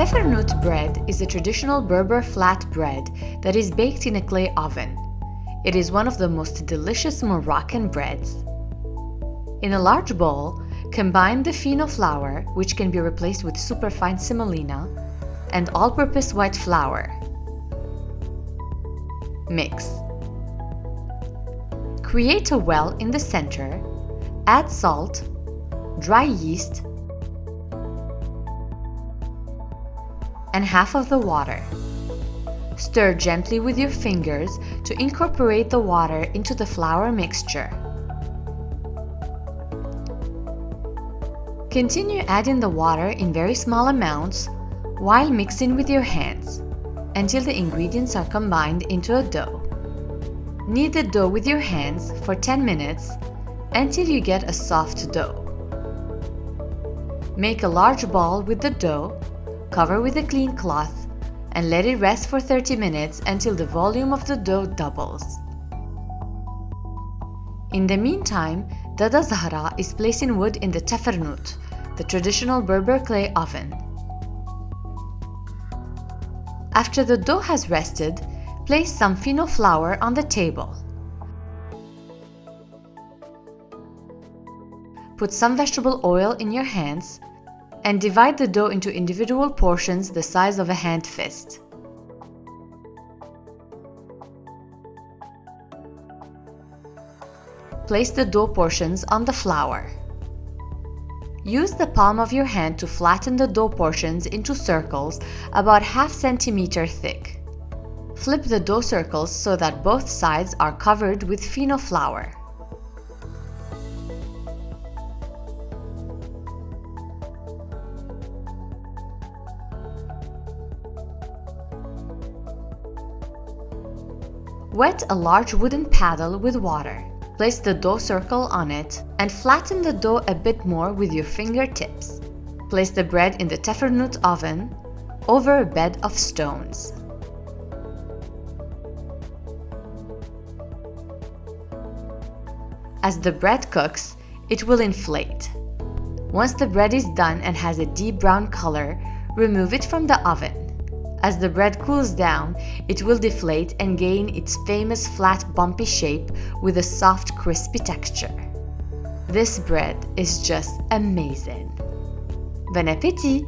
Tafernout bread is a traditional Berber flat bread that is baked in a clay oven. It is one of the most delicious Moroccan breads. In a large bowl, combine the fino flour, which can be replaced with superfine semolina, and all-purpose white flour. Mix. Create a well in the center, add salt, dry yeast, and half of the water. Stir gently with your fingers to incorporate the water into the flour mixture. Continue adding the water in very small amounts while mixing with your hands until the ingredients are combined into a dough. Knead the dough with your hands for 10 minutes until you get a soft dough. Make a large ball with the dough, cover with a clean cloth, and let it rest for 30 minutes until the volume of the dough doubles. In the meantime, Dada Zahra is placing wood in the Tafarnout, the traditional Berber clay oven. After the dough has rested, place some fino flour on the table. Put some vegetable oil in your hands and divide the dough into individual portions the size of a hand fist. Place the dough portions on the flour. Use the palm of your hand to flatten the dough portions into circles about ½ centimeter thick. Flip the dough circles so that both sides are covered with fino flour. Wet a large wooden paddle with water. Place the dough circle on it and flatten the dough a bit more with your fingertips. Place the bread in the Tafernout oven over a bed of stones. As the bread cooks, it will inflate. Once the bread is done and has a deep brown color, remove it from the oven. As the bread cools down, it will deflate and gain its famous flat, bumpy shape with a soft, crispy texture. This bread is just amazing. Bon appétit!